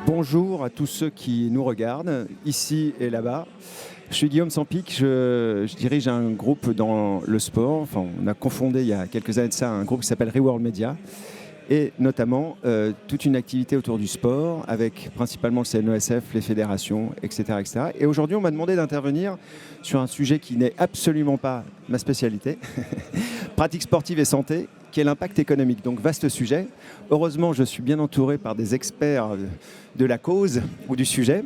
Bonjour à tous ceux qui nous regardent, ici et là-bas. Je suis Guillaume Sampic, je dirige un groupe dans le sport. Enfin, on a confondé il y a quelques années de ça un groupe qui s'appelle Reworld Media et notamment toute une activité autour du sport avec principalement le CNOSF, les fédérations, etc. etc. Et aujourd'hui, on m'a demandé d'intervenir sur un sujet qui n'est absolument pas ma spécialité, pratique sportive et santé, qui est l'impact économique. Donc vaste sujet. Heureusement, je suis bien entouré par des experts de la cause ou du sujet.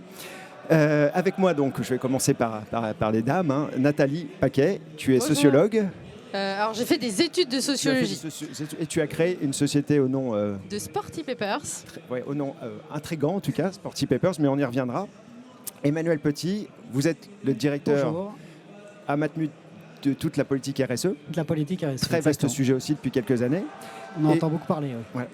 Avec moi, donc, je vais commencer par les dames. Hein. Nathalie Paquet, tu es Bonjour. Sociologue. Alors j'ai fait des études de sociologie. Et tu as créé une société au nom... De Sporty Papers. Au nom intrigant en tout cas, Sporty Papers, mais on y reviendra. Emmanuel Petit, vous êtes le directeur à Matmut de toute la politique RSE. De la politique RSE. Très vaste sujet aussi depuis quelques années. On en entend beaucoup parler. Oui. Voilà.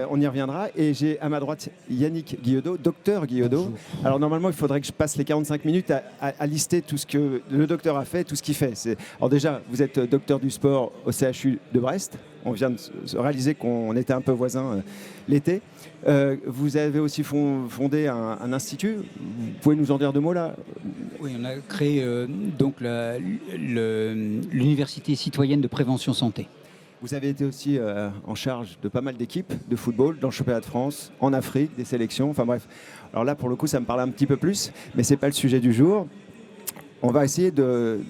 On y reviendra. Et j'ai à ma droite Yannick Guillaudot, docteur Guillaudot. Bonjour. Alors normalement, il faudrait que je passe les 45 minutes à lister tout ce que le docteur a fait, tout ce qu'il fait. Alors déjà, vous êtes docteur du sport au CHU de Brest. On vient de se réaliser qu'on était un peu voisins l'été. Vous avez aussi fondé un institut. Vous pouvez nous en dire deux mots là? Oui, on a créé donc l'Université citoyenne de prévention santé. Vous avez été aussi en charge de pas mal d'équipes de football dans le championnat de France, en Afrique, des sélections, enfin bref. Alors là, pour le coup, ça me parle un petit peu plus, mais ce n'est pas le sujet du jour. On va essayer de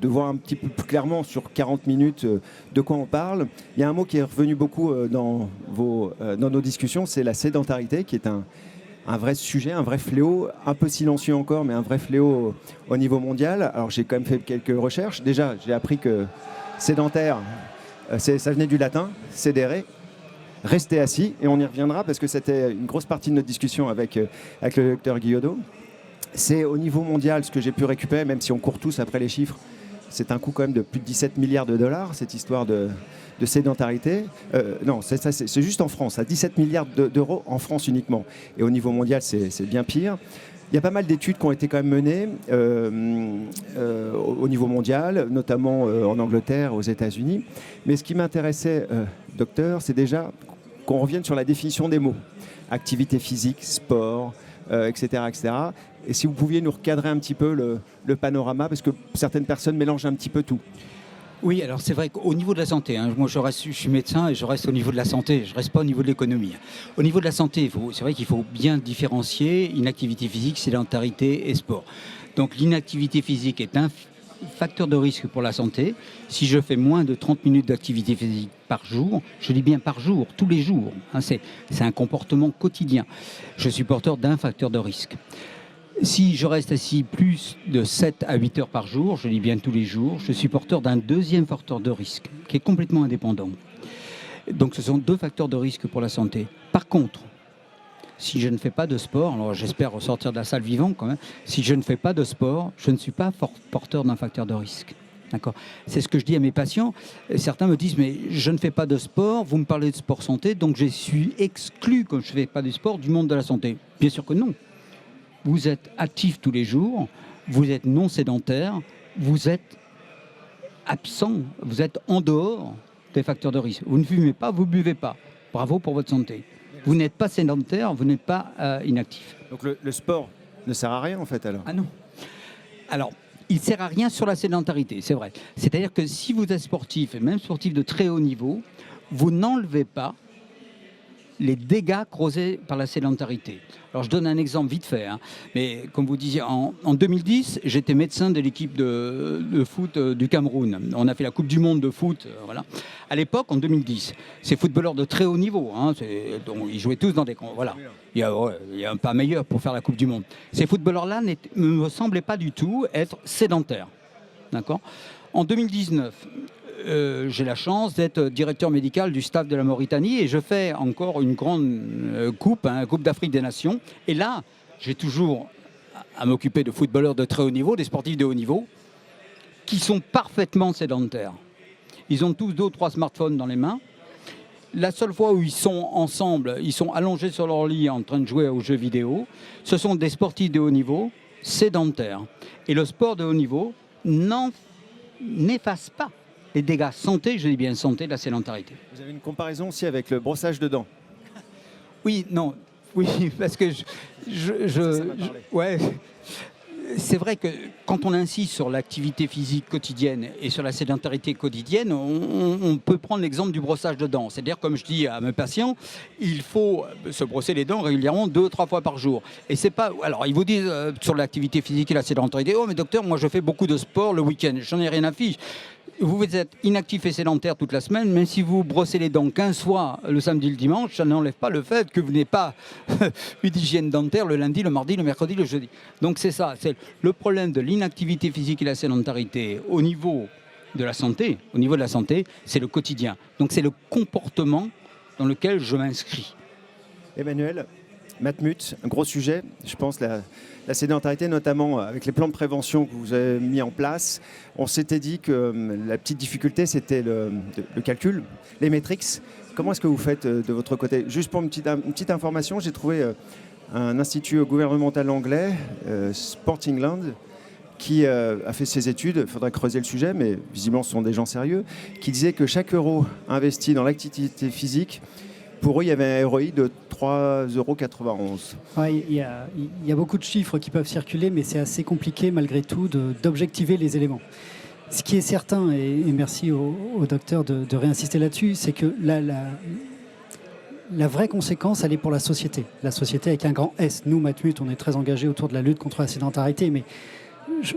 voir un petit peu plus clairement sur 40 minutes de quoi on parle. Il y a un mot qui est revenu beaucoup dans nos discussions, c'est la sédentarité, qui est un vrai sujet, un vrai fléau, un peu silencieux encore, mais un vrai fléau au niveau mondial. Alors j'ai quand même fait quelques recherches. Déjà, j'ai appris que sédentaire... ça venait du latin, sedere, rester assis, et on y reviendra parce que c'était une grosse partie de notre discussion avec le docteur Guillaudot. C'est au niveau mondial ce que j'ai pu récupérer, même si on court tous après les chiffres, c'est un coût quand même de plus de 17 milliards de dollars, cette histoire de sédentarité. Non, c'est juste en France, à 17 milliards d'euros en France uniquement. Et au niveau mondial, c'est bien pire. Il y a pas mal d'études qui ont été quand même menées au niveau mondial, notamment en Angleterre, aux États-Unis. Mais ce qui m'intéressait, docteur, c'est déjà qu'on revienne sur la définition des mots. Activité physique, sport, etc., etc. Et si vous pouviez nous recadrer un petit peu le panorama, parce que certaines personnes mélangent un petit peu tout. Oui, alors c'est vrai qu'au niveau de la santé, moi je suis médecin et je reste au niveau de la santé, je ne reste pas au niveau de l'économie. Au niveau de la santé, c'est vrai qu'il faut bien différencier inactivité physique, sédentarité et sport. Donc l'inactivité physique est un facteur de risque pour la santé. Si je fais moins de 30 minutes d'activité physique par jour, je dis bien par jour, tous les jours, c'est un comportement quotidien, je suis porteur d'un facteur de risque. Si je reste assis plus de 7 à 8 heures par jour, je dis bien tous les jours, je suis porteur d'un deuxième facteur de risque qui est complètement indépendant. Donc ce sont deux facteurs de risque pour la santé. Par contre, si je ne fais pas de sport, alors j'espère ressortir de la salle vivant quand même, si je ne fais pas de sport, je ne suis pas porteur d'un facteur de risque. D'accord. C'est ce que je dis à mes patients. Certains me disent, mais je ne fais pas de sport, vous me parlez de sport santé, donc je suis exclu quand je ne fais pas de sport du monde de la santé. Bien sûr que non. Vous êtes actif tous les jours, vous êtes non sédentaire, vous êtes absent, vous êtes en dehors des facteurs de risque. Vous ne fumez pas, vous ne buvez pas. Bravo pour votre santé. Vous n'êtes pas sédentaire, vous n'êtes pas inactif. Donc le sport ne sert à rien en fait alors? Ah non. Alors, il ne sert à rien sur la sédentarité, c'est vrai. C'est-à-dire que si vous êtes sportif, et même sportif de très haut niveau, vous n'enlevez pas les dégâts causés par la sédentarité. Alors je donne un exemple vite fait, mais comme vous disiez, en 2010, j'étais médecin de l'équipe de foot du Cameroun. On a fait la Coupe du Monde de foot, voilà. À l'époque, en 2010, ces footballeurs de très haut niveau, donc ils jouaient tous dans des... Voilà, il y a un pas meilleur pour faire la Coupe du Monde. Ces footballeurs-là ne me semblaient pas du tout être sédentaires. D'accord ? En 2019... j'ai la chance d'être directeur médical du staff de la Mauritanie et je fais encore une grande coupe d'Afrique des Nations. Et là, j'ai toujours à m'occuper de footballeurs de très haut niveau, des sportifs de haut niveau, qui sont parfaitement sédentaires. Ils ont tous 2 ou 3 smartphones dans les mains. La seule fois où ils sont ensemble, ils sont allongés sur leur lit en train de jouer aux jeux vidéo. Ce sont des sportifs de haut niveau sédentaires. Et le sport de haut niveau n'efface pas les dégâts santé, je dis bien santé, de la sédentarité. Vous avez une comparaison aussi avec le brossage de dents? Oui, non, Oui, parce que ouais. C'est vrai que quand on insiste sur l'activité physique quotidienne et sur la sédentarité quotidienne, on peut prendre l'exemple du brossage de dents. C'est-à-dire, comme je dis à mes patients, il faut se brosser les dents régulièrement 2-3 fois par jour. Et c'est pas. Alors, ils vous disent sur l'activité physique et la sédentarité, oh mais docteur, moi je fais beaucoup de sport le week-end, j'en ai rien à fiche. Vous êtes inactif et sédentaire toute la semaine, même si vous brossez les dents 15 fois le samedi et le dimanche, ça n'enlève pas le fait que vous n'avez pas une hygiène dentaire le lundi, le mardi, le mercredi, le jeudi. Donc c'est ça, c'est le problème de l'inactivité physique et la sédentarité au niveau de la santé. Au niveau de la santé, c'est le quotidien. Donc c'est le comportement dans lequel je m'inscris. Emmanuel, Matmut, un gros sujet, je pense, la sédentarité, notamment avec les plans de prévention que vous avez mis en place. On s'était dit que la petite difficulté, c'était le calcul, les métriques. Comment est-ce que vous faites de votre côté? Juste pour une petite information, j'ai trouvé un institut gouvernemental anglais, Sport England, qui a fait ses études, il faudrait creuser le sujet, mais visiblement ce sont des gens sérieux, qui disaient que chaque euro investi dans l'activité physique, pour eux, il y avait un ROI de 3,91 €. Ouais, il y a beaucoup de chiffres qui peuvent circuler, mais c'est assez compliqué malgré tout d'objectiver les éléments. Ce qui est certain, et merci au docteur de réinsister là-dessus, c'est que la vraie conséquence, elle est pour la société. La société avec un grand S. Nous, Matmut, on est très engagés autour de la lutte contre la sédentarité, mais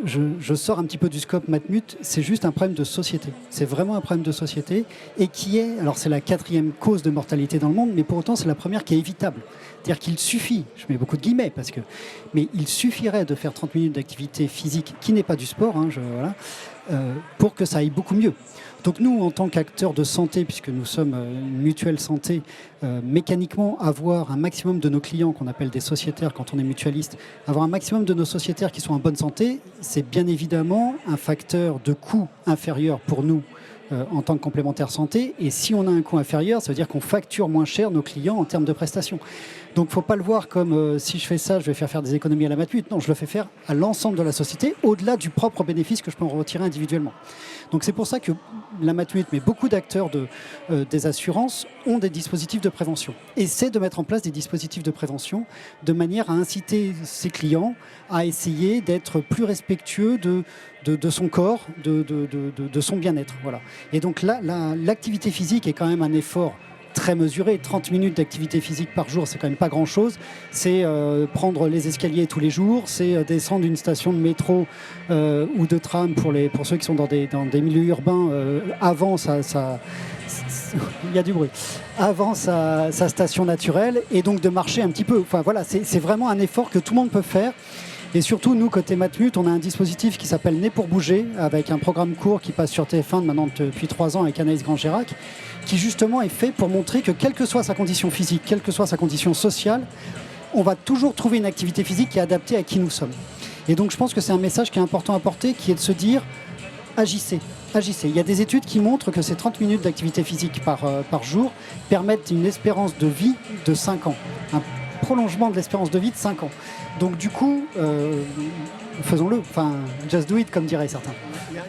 je sors un petit peu du scope Matmut, c'est juste un problème de société. C'est vraiment un problème de société et qui est, alors c'est la 4e cause de mortalité dans le monde, mais pour autant c'est la première qui est évitable. C'est-à-dire qu'il suffit, je mets beaucoup de guillemets, mais il suffirait de faire 30 minutes d'activité physique qui n'est pas du sport, pour que ça aille beaucoup mieux. Donc nous, en tant qu'acteurs de santé, puisque nous sommes une mutuelle santé, mécaniquement, avoir un maximum de nos clients, qu'on appelle des sociétaires quand on est mutualiste, avoir un maximum de nos sociétaires qui sont en bonne santé, c'est bien évidemment un facteur de coût inférieur pour nous en tant que complémentaire santé. Et si on a un coût inférieur, ça veut dire qu'on facture moins cher nos clients en termes de prestations. Donc il ne faut pas le voir comme si je fais ça, je vais faire des économies à la Matmut. Non, je le fais faire à l'ensemble de la société, au-delà du propre bénéfice que je peux en retirer individuellement. Donc c'est pour ça que la Matmut, mais beaucoup d'acteurs des assurances ont des dispositifs de prévention. Essaient de mettre en place des dispositifs de prévention de manière à inciter ses clients à essayer d'être plus respectueux de son corps, de son bien-être. Voilà. Et donc là, l'activité physique est quand même un effort très mesuré. 30 minutes d'activité physique par jour, c'est quand même pas grand-chose. C'est prendre les escaliers tous les jours, c'est descendre une station de métro ou de tram pour ceux qui sont dans des milieux urbains avant il y a du bruit. Avant sa station naturelle, et donc de marcher un petit peu. Enfin voilà, c'est vraiment un effort que tout le monde peut faire. Et surtout, nous, côté Matmut, on a un dispositif qui s'appelle Né pour bouger, avec un programme court qui passe sur TF1 maintenant depuis 3 ans avec Anaïs Grand-Gérac, qui justement est fait pour montrer que quelle que soit sa condition physique, quelle que soit sa condition sociale, on va toujours trouver une activité physique qui est adaptée à qui nous sommes. Et donc je pense que c'est un message qui est important à porter, qui est de se dire, agissez. Il y a des études qui montrent que ces 30 minutes d'activité physique par jour permettent une espérance de vie de 5 ans. Un prolongement de l'espérance de vie de 5 ans. Donc du coup, faisons-le. Enfin, just do it, comme diraient certains.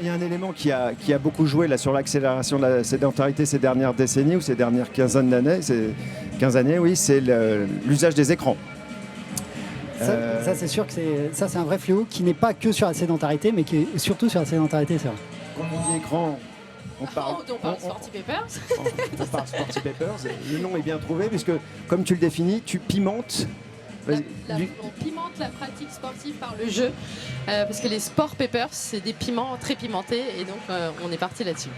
Il y a un élément qui a beaucoup joué là, sur l'accélération de la sédentarité ces dernières décennies ou ces dernières quinzaines d'années, oui, c'est l'usage des écrans. Ça, c'est sûr que c'est un vrai fléau qui n'est pas que sur la sédentarité, mais qui est surtout sur la sédentarité, c'est vrai. Quand on dit écran, on parle Sporty Papers. On parle Sporty Papers. Le nom est bien trouvé puisque, comme tu le définis, tu pimentes. On pimente la pratique sportive par le jeu, parce que les Sport Papers, c'est des piments très pimentés, et donc on est parti là-dessus.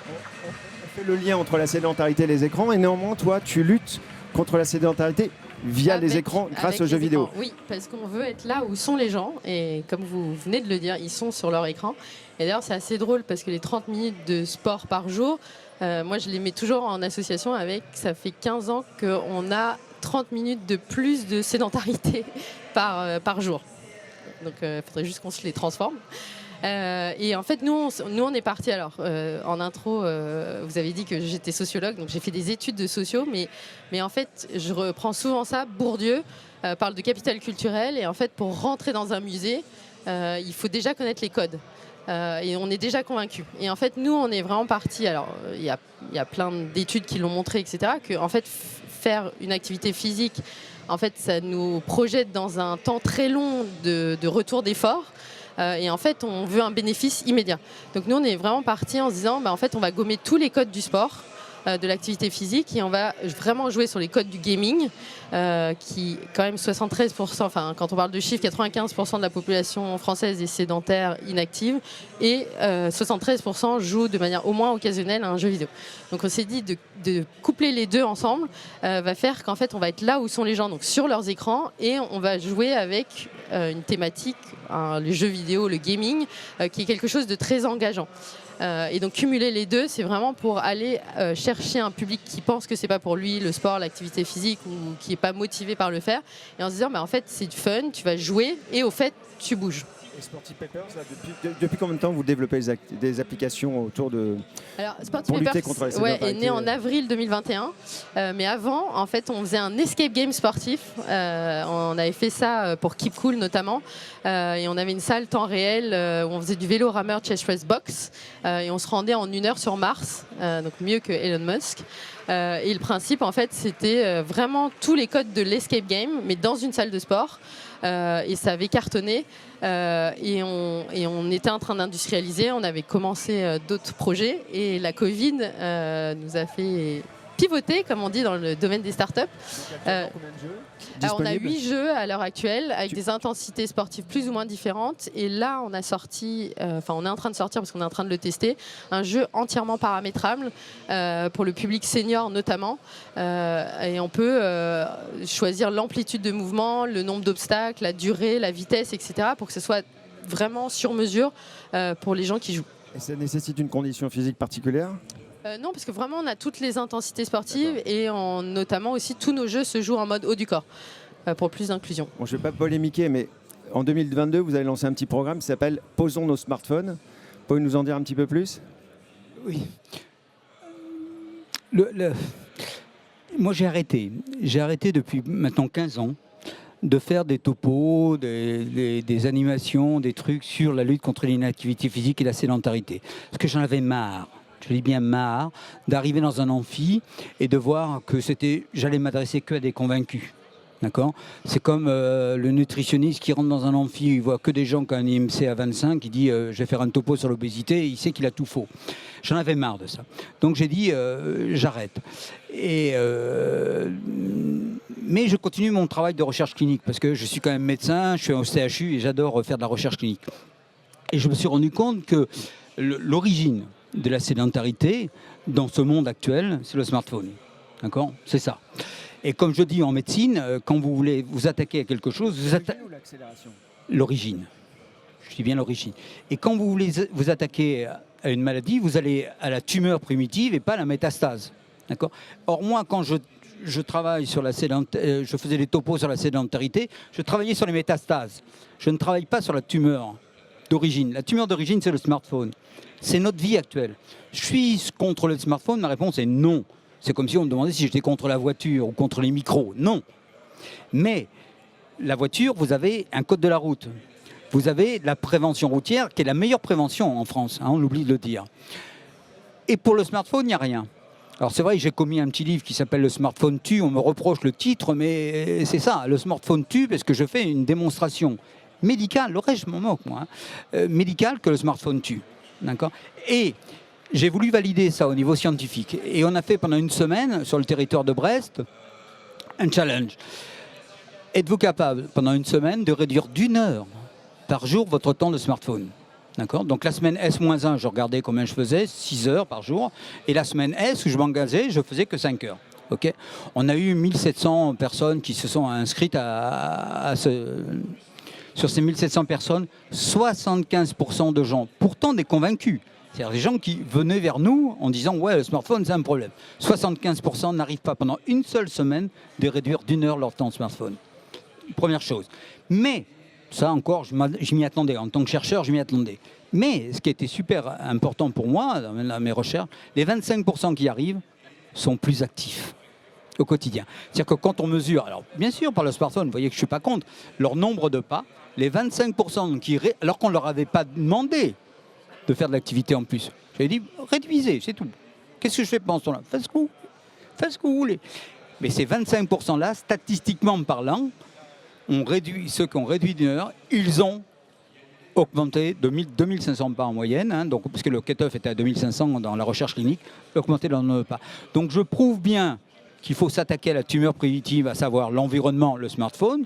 On fait le lien entre la sédentarité et les écrans, et néanmoins, toi, tu luttes contre la sédentarité via les écrans, grâce aux jeux vidéo. Oui, parce qu'on veut être là où sont les gens, et comme vous venez de le dire, ils sont sur leur écran. Et d'ailleurs, c'est assez drôle, parce que les 30 minutes de sport par jour, moi, je les mets toujours en association avec, ça fait 15 ans qu'on a 30 minutes de plus de sédentarité par jour. Donc il faudrait juste qu'on se les transforme. Et en fait, nous on est parti. Alors, en intro, vous avez dit que j'étais sociologue, donc j'ai fait des études de sociaux, mais en fait, je reprends souvent ça. Bourdieu parle de capital culturel, et en fait, pour rentrer dans un musée, il faut déjà connaître les codes. Et on est déjà convaincus. Et en fait, nous, on est vraiment partis. Alors, il y a plein d'études qui l'ont montré, etc., que en fait, faire une activité physique en fait, ça nous projette dans un temps très long de retour d'effort. Et en fait, on veut un bénéfice immédiat. Donc nous, on est vraiment parti en se disant, en fait, on va gommer tous les codes du sport, de l'activité physique, et on va vraiment jouer sur les codes du gaming, qui quand même 73%, enfin quand on parle de chiffres, 95% de la population française est sédentaire, inactive, et 73% jouent de manière au moins occasionnelle à un jeu vidéo. Donc on s'est dit de coupler les deux ensemble va faire qu'en fait on va être là où sont les gens, donc sur leurs écrans, et on va jouer avec une thématique, le jeu vidéo, le gaming, qui est quelque chose de très engageant. Et donc cumuler les deux, c'est vraiment pour aller chercher un public qui pense que c'est pas pour lui le sport, l'activité physique, ou qui est pas motivé par le faire, et en se disant en fait c'est du fun, tu vas jouer et au fait tu bouges. Et Sporty Papers, là, depuis combien de temps vous développez des applications autour de... Alors, Sporty pour lutter Papers contre la sédentarité, est né en avril 2021, mais avant, en fait, on faisait un escape game sportif. On avait fait ça pour Keep Cool notamment, et on avait une salle temps réel où on faisait du vélo rameur chest press box, et on se rendait en 1 heure sur Mars, donc mieux que Elon Musk. Et le principe, en fait, c'était vraiment tous les codes de l'escape game, mais dans une salle de sport. Et ça avait cartonné, et on était en train d'industrialiser. On avait commencé d'autres projets, et la Covid nous a fait pivoter, comme on dit dans le domaine des startups. Alors on a 8 jeux à l'heure actuelle avec des intensités sportives plus ou moins différentes, et là on a sorti, on est en train de sortir parce qu'on est en train de le tester, un jeu entièrement paramétrable pour le public senior notamment, et on peut choisir l'amplitude de mouvement, le nombre d'obstacles, la durée, la vitesse, etc. pour que ce soit vraiment sur mesure pour les gens qui jouent. Et ça nécessite une condition physique particulière ? Non, parce que vraiment on a toutes les intensités sportives, et notamment aussi tous nos jeux se jouent en mode haut du corps pour plus d'inclusion. Bon, je ne vais pas polémiquer, mais en 2022, vous avez lancé un petit programme qui s'appelle « Posons nos smartphones ». Vous pouvez nous en dire un petit peu plus ? Oui. Moi, j'ai arrêté. J'ai arrêté depuis maintenant 15 ans de faire des topos, des animations, des trucs sur la lutte contre l'inactivité physique et la sédentarité. Parce que j'en avais marre. Je dis bien marre d'arriver dans un amphi et de voir que j'allais m'adresser que à des convaincus. D'accord ? C'est comme le nutritionniste qui rentre dans un amphi, il voit que des gens qui ont un IMC à 25, il dit je vais faire un topo sur l'obésité, et il sait qu'il a tout faux. J'en avais marre de ça. Donc j'ai dit j'arrête. Mais je continue mon travail de recherche clinique parce que je suis quand même médecin, je suis au CHU et j'adore faire de la recherche clinique. Et je me suis rendu compte que l'origine de la sédentarité dans ce monde actuel, c'est le smartphone. D'accord ? C'est ça. Et comme je dis en médecine, quand vous voulez vous attaquer à quelque chose, L'origine ou l'accélération ? L'origine. Je dis bien l'origine. Et quand vous voulez vous attaquer à une maladie, vous allez à la tumeur primitive et pas à la métastase. D'accord ? Or moi, quand je travaille sur la sédentarité, je faisais des topos sur la sédentarité, je travaillais sur les métastases. Je ne travaille pas sur la tumeur d'origine. La tumeur d'origine, c'est le smartphone. C'est notre vie actuelle. Je suis contre le smartphone, ma réponse est non. C'est comme si on me demandait si j'étais contre la voiture ou contre les micros. Non. Mais la voiture, vous avez un code de la route. Vous avez la prévention routière, qui est la meilleure prévention en France, on oublie de le dire. Et pour le smartphone, il n'y a rien. Alors c'est vrai que j'ai commis un petit livre qui s'appelle « Le smartphone tue », on me reproche le titre, mais c'est ça, le smartphone tue, parce que je fais une démonstration médicale, le reste je m'en moque moi, médicale que le smartphone tue. D'accord ? Et j'ai voulu valider ça au niveau scientifique. Et on a fait pendant une semaine, sur le territoire de Brest, un challenge. Êtes-vous capable, pendant une semaine, de réduire d'1 heure par jour votre temps de smartphone ? D'accord ? Donc la semaine S-1, je regardais combien je faisais, 6 heures par jour. Et la semaine S, où je m'engageais, je faisais que 5 heures. Okay ? On a eu 1700 personnes qui se sont inscrites sur ces 1700 personnes, 75% de gens, pourtant des convaincus, c'est-à-dire des gens qui venaient vers nous en disant « ouais, le smartphone, c'est un problème ». 75% n'arrivent pas pendant une seule semaine de réduire d'1 heure leur temps de smartphone. Première chose. Mais, ça encore, je m'y attendais. En tant que chercheur, je m'y attendais. Mais ce qui était super important pour moi, dans mes recherches, les 25% qui arrivent sont plus actifs au quotidien. C'est-à-dire que quand on mesure, alors bien sûr par le smartphone, vous voyez que je ne suis pas contre, leur nombre de pas, les 25% alors qu'on ne leur avait pas demandé de faire de l'activité en plus. J'avais dit, réduisez, c'est tout. Qu'est-ce que je fais pendant ce temps-là ? Faites ce que vous voulez. Mais ces 25%-là, statistiquement parlant, ceux qui ont réduit d'une heure, ils ont augmenté de 2500 pas en moyenne, hein, donc, puisque le cut-off était à 2500 dans la recherche clinique, augmenté dans nos pas. Donc je prouve bien qu'il faut s'attaquer à la tumeur préventive, à savoir l'environnement, le smartphone.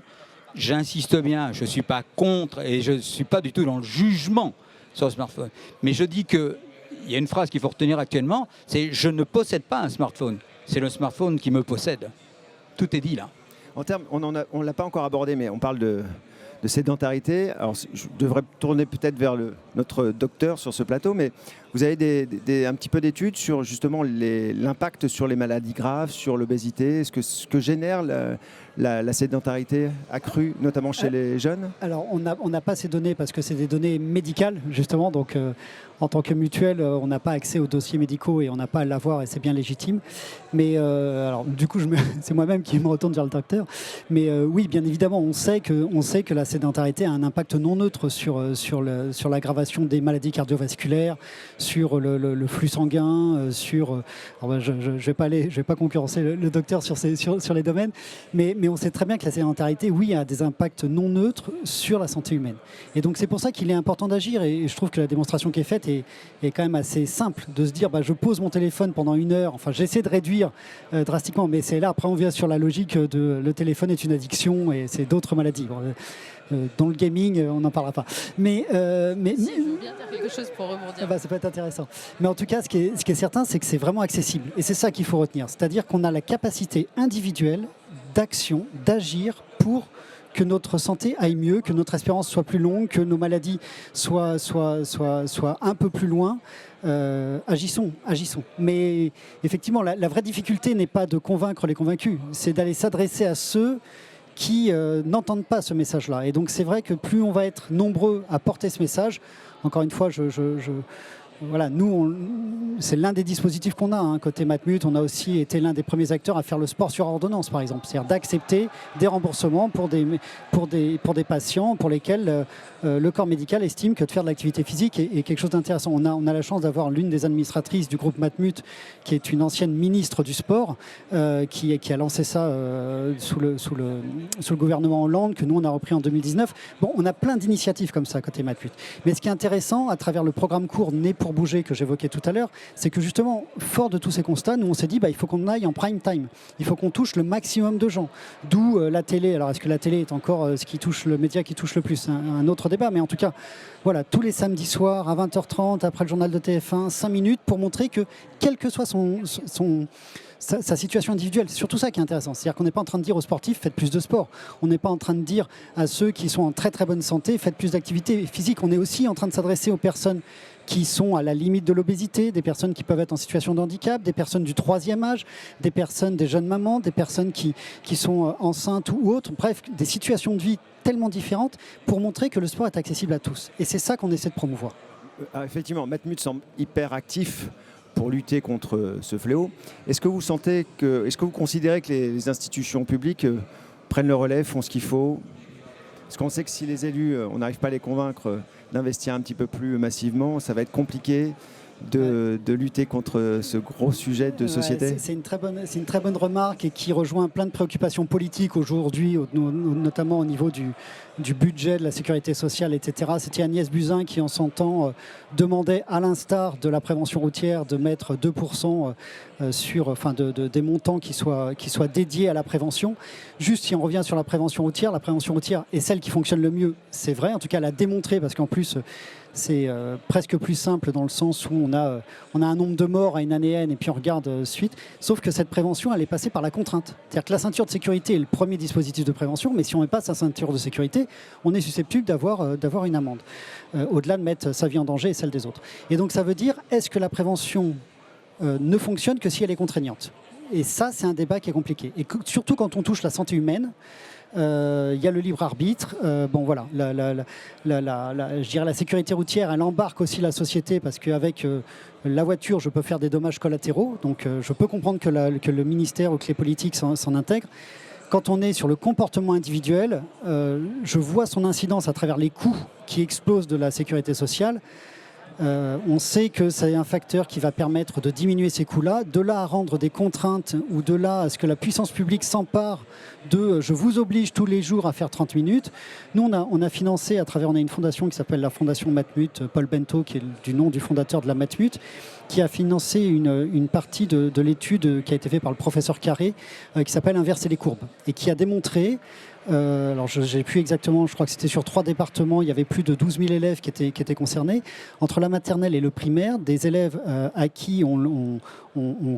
J'insiste bien, je ne suis pas contre et je ne suis pas du tout dans le jugement sur le smartphone. Mais je dis qu'il y a une phrase qu'il faut retenir actuellement, c'est « je ne possède pas un smartphone, c'est le smartphone qui me possède ». Tout est dit là. En termes, on ne l'a pas encore abordé, mais on parle de sédentarité. Alors, je devrais tourner peut-être vers notre docteur sur ce plateau, mais vous avez un petit peu d'études sur justement l'impact sur les maladies graves, sur l'obésité, ce que génère la sédentarité accrue, notamment chez les jeunes. Alors, on n'a pas ces données parce que c'est des données médicales, justement. Donc, en tant que mutuelle, on n'a pas accès aux dossiers médicaux et on n'a pas à l'avoir et c'est bien légitime. Mais alors, du coup, c'est moi-même qui me retourne vers le docteur. Mais oui, bien évidemment, on sait que la sédentarité a un impact non neutre sur l'aggravation des maladies cardiovasculaires, sur le flux sanguin, je ne vais pas concurrencer le docteur sur les domaines, mais on sait très bien que la sédentarité, oui, a des impacts non neutres sur la santé humaine. Et donc c'est pour ça qu'il est important d'agir, et je trouve que la démonstration qui est faite est quand même assez simple, de se dire je pose mon téléphone pendant 1 heure, enfin j'essaie de réduire drastiquement, mais c'est là, après on vient sur la logique de le téléphone est une addiction et c'est d'autres maladies. Dans le gaming, on n'en parlera pas. Si, je veux bien faire quelque chose pour rebondir. Ça peut être intéressant. Mais en tout cas, ce qui est certain, c'est que c'est vraiment accessible. Et c'est ça qu'il faut retenir. C'est-à-dire qu'on a la capacité individuelle d'action, d'agir pour que notre santé aille mieux, que notre espérance soit plus longue, que nos maladies soient un peu plus loin. Agissons. Mais effectivement, la vraie difficulté n'est pas de convaincre les convaincus, c'est d'aller s'adresser à ceux qui n'entendent pas ce message-là. Et donc c'est vrai que plus on va être nombreux à porter ce message, encore une fois, voilà, nous, c'est l'un des dispositifs qu'on a. Côté Matmut, on a aussi été l'un des premiers acteurs à faire le sport sur ordonnance, par exemple. C'est-à-dire d'accepter des remboursements pour des patients pour lesquels le corps médical estime que de faire de l'activité physique est quelque chose d'intéressant. On a la chance d'avoir l'une des administratrices du groupe Matmut, qui est une ancienne ministre du sport, qui a lancé ça sous le gouvernement Hollande, que nous, on a repris en 2019. Bon, on a plein d'initiatives comme ça côté Matmut. Mais ce qui est intéressant, à travers le programme court Né pour bouger que j'évoquais tout à l'heure, c'est que justement, fort de tous ces constats, nous on s'est dit il faut qu'on aille en prime time, il faut qu'on touche le maximum de gens. D'où la télé. Alors est-ce que la télé est encore ce qui touche le média qui touche le plus, un autre débat, mais en tout cas, voilà, tous les samedis soirs à 20h30, après le journal de TF1, 5 minutes pour montrer que quel que soit sa situation individuelle. C'est surtout ça qui est intéressant. C'est-à-dire qu'on n'est pas en train de dire aux sportifs faites plus de sport. On n'est pas en train de dire à ceux qui sont en très très bonne santé faites plus d'activité physique. On est aussi en train de s'adresser aux personnes qui sont à la limite de l'obésité, des personnes qui peuvent être en situation de handicap, des personnes du 3e âge, des jeunes mamans, des personnes qui sont enceintes ou autres. Bref, des situations de vie tellement différentes pour montrer que le sport est accessible à tous. Et c'est ça qu'on essaie de promouvoir. Effectivement, Matmut semble hyper actif pour lutter contre ce fléau. Est-ce que vous considérez que les institutions publiques prennent le relais, font ce qu'il faut? Parce qu'on sait que si les élus, on n'arrive pas à les convaincre d'investir un petit peu plus massivement, ça va être compliqué de lutter contre ce gros sujet de société. C'est une très bonne remarque et qui rejoint plein de préoccupations politiques aujourd'hui, notamment au niveau du budget, de la sécurité sociale, etc. C'était Agnès Buzyn qui, en son temps, demandait, à l'instar de la prévention routière, de mettre 2% des montants qui soient dédiés à la prévention. Juste, si on revient sur la prévention routière est celle qui fonctionne le mieux. C'est vrai, en tout cas, elle a démontré, parce qu'en plus, c'est presque plus simple dans le sens où on a un nombre de morts à une année N et puis on regarde suite. Sauf que cette prévention, elle est passée par la contrainte. C'est-à-dire que la ceinture de sécurité est le premier dispositif de prévention, mais si on ne met pas sa ceinture de sécurité, on est susceptible d'avoir une amende, au-delà de mettre sa vie en danger et celle des autres. Et donc ça veut dire, est-ce que la prévention ne fonctionne que si elle est contraignante? Et ça, c'est un débat qui est compliqué. Et surtout quand on touche la santé humaine, il y a le libre arbitre. Voilà, je dirais la sécurité routière, elle embarque aussi la société parce qu'avec la voiture, je peux faire des dommages collatéraux. Donc, je peux comprendre que le ministère ou que les politiques s'en intègrent. Quand on est sur le comportement individuel, je vois son incidence à travers les coûts qui explosent de la sécurité sociale. On sait que c'est un facteur qui va permettre de diminuer ces coûts-là. De là à rendre des contraintes ou de là à ce que la puissance publique s'empare de je vous oblige tous les jours à faire 30 minutes. Nous, on a financé on a une fondation qui s'appelle la Fondation Matmut, Paul Bento, qui est du nom du fondateur de la Matmut, qui a financé une partie de l'étude qui a été faite par le professeur Carré, qui s'appelle Inverser les courbes, et qui a démontré, alors je n'ai plus exactement, je crois que c'était sur 3 départements, il y avait plus de 12 000 élèves qui étaient concernés, entre la maternelle et le primaire, des élèves à qui on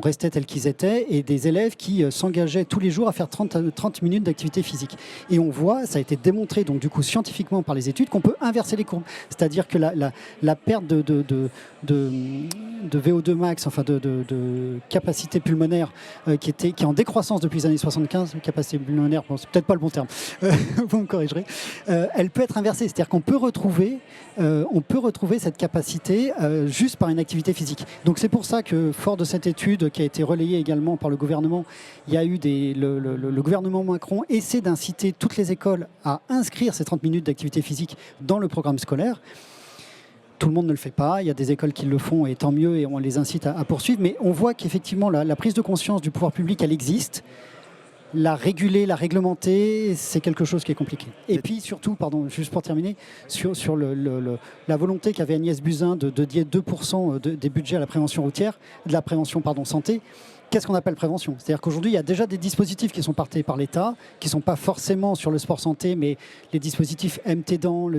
restait tels qu'ils étaient, et des élèves qui s'engageaient tous les jours à faire 30 minutes d'activité physique. Et on voit, ça a été démontré donc du coup scientifiquement par les études, qu'on peut inverser les courbes. C'est-à-dire que la perte de VO2 max, enfin de capacité pulmonaire, qui est en décroissance depuis les années 75, capacité pulmonaire, bon, c'est peut-être pas le bon terme, vous me corrigerez, elle peut être inversée. C'est-à-dire qu'on peut retrouver cette capacité juste par une activité physique. Donc c'est pour ça que, fort de cette étude qui a été relayée également par le gouvernement, il y a eu le gouvernement Macron essaie d'inciter toutes les écoles à inscrire ces 30 minutes d'activité physique dans le programme scolaire. Tout le monde ne le fait pas, il y a des écoles qui le font et tant mieux, et on les incite à poursuivre, mais on voit qu'effectivement la prise de conscience du pouvoir public, elle existe. La réguler, la réglementer, c'est quelque chose qui est compliqué. Et puis surtout, pardon, juste pour terminer, sur la volonté qu'avait Agnès Buzyn de dédier 2% des budgets à la prévention routière, de la prévention santé. Qu'est-ce qu'on appelle prévention? C'est-à-dire qu'aujourd'hui, il y a déjà des dispositifs qui sont portés par l'État, qui ne sont pas forcément sur le sport santé, mais les dispositifs MTDAN,